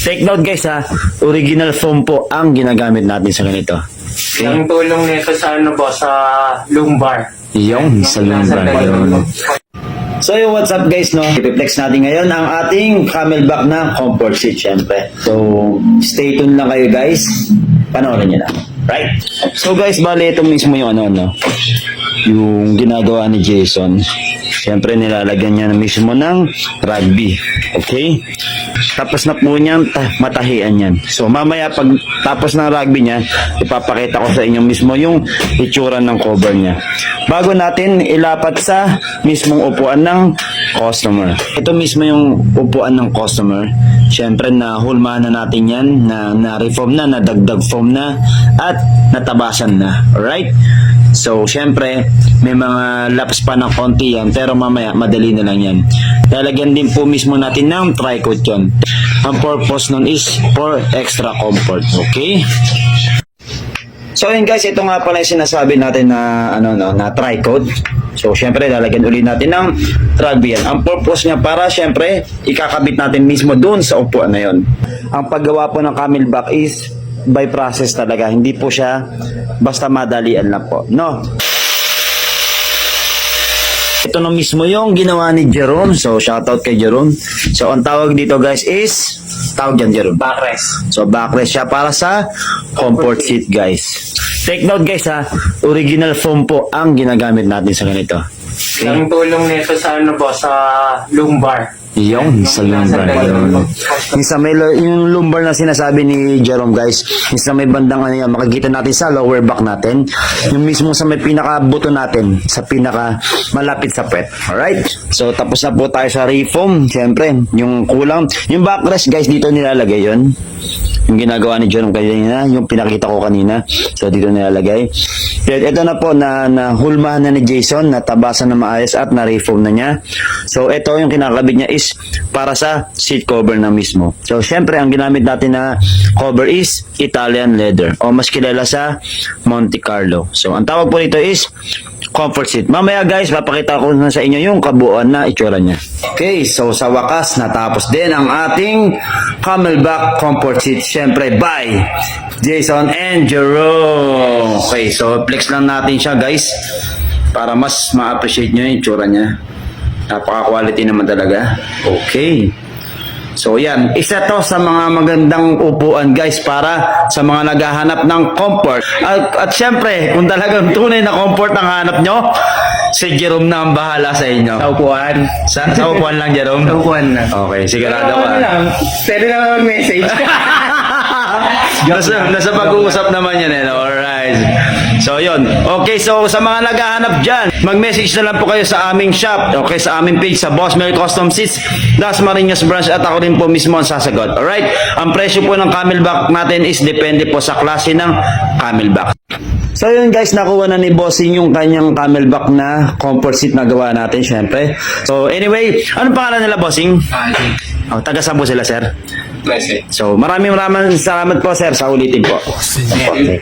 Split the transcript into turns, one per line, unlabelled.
Take note guys ha, original foam po ang ginagamit natin sa ganito.
Ang tulong nito sa ano po, sa lumbar.
Yung sa lumbar yun. So yung what's up guys no, i-reflex natin ngayon ang ating camelback na comfort seat syempre. So stay tuned lang kayo guys, panoorin nyo na. Right? So guys, bali ito mismo yung yung ginagawa ni Jason. Siyempre nilalagyan niya na mismo ng rugby. Okay? Tapos na po niyang matahian yan. So mamaya pag tapos ng rugby niya, ipapakita ko sa inyo mismo yung itsura ng cover niya. Bago natin ilapat sa mismong upuan ng customer. Ito mismo yung upuan ng customer. Siyempre na hulmahan na natin yan, na reform na, nadagdag foam na, at natabasan na. Alright? So, syempre, may mga laps pa ng konti yan, pero mamaya, madali na lang yan. Lalagyan din po mismo natin ng tri-coat yun. Ang purpose nun is for extra comfort. Okay? So, yun guys, ito nga pala yung sinasabi natin na, na tri-coat. So, syempre, lalagyan ulit natin ng rugby yan. Ang purpose niya para, syempre, ikakabit natin mismo dun sa upuan na yun. Ang paggawa po ng camelback is by process talaga. Hindi po siya basta madalian lang po. No. Ito na mismo yung ginawa ni Jerome. So, shoutout kay Jerome. So, ang tawag dito guys is, tawag dyan Jerome.
Backrest.
So, backrest siya para sa comfort seat guys. Take note guys ha, original foam po ang ginagamit natin sa ganito. Okay?
Ang tulong nito sa ano po, sa lumbar.
Yung sa lumbar yun. Yung lumbar na sinasabi ni Jerome guys, yung sa may bandang yan, makikita natin sa lower back natin, yung mismo sa may pinaka-buto natin, sa pinaka malapit sa pet. Alright? So tapos na po tayo sa reform. Siyempre, yung kulang, yung backrest guys, dito nilalagay yun. Yung ginagawa ni Jerome kanina, yung pinakita ko kanina. So dito nilalagay. Ito na po na hulmahan na ni Jason, natabasan na maayos at na-reform na niya. So ito yung kinakabit niya is para sa seat cover na mismo. So syempre ang ginamit natin na cover is Italian leather o mas kilala sa Monte Carlo. So ang tawag po nito is comfort seat. Mamaya guys, papakita ko na sa inyo yung kabuuan na itsura niya. Okay, so sa wakas natapos din ang ating camelback comfort seat. Syempre by Jason and Jerome. Okay, so flex lang natin siya guys para mas ma-appreciate nyo yung itsura niya. Napaka-quality naman talaga. Okay. So yan, isa to sa mga magandang upuan guys para sa mga naghahanap ng comfort. At syempre, kung talagang tunay na comfort ang hanap nyo, si Jerome na ang bahala sa inyo.
Sa upuan.
Sa upuan lang, Jerome?
Sa upuan na.
Okay, sigurado
Pero
ka.
ano lang, pwede na mag-message.
nasa pag-uusap naman yan eh. Alright. So yun. Okay, so sa mga naghahanap dyan, mag-message na lang po kayo sa aming shop. Okay, sa aming page sa Boss Mel Custom Seats, Das Marinas Branch, at ako rin po mismo ang sasagot. Alright? Ang presyo po ng camelback natin is depende po sa klase ng camelback. So yun guys, nakuha na ni Bossing yung kanyang camelback na comfort seat na gawa natin syempre. So anyway, anong pangalan nila Bossing? Oh, taga Cebu sila sir.
Blessed.
So maraming salamat po sir sa ulitin po. Okay,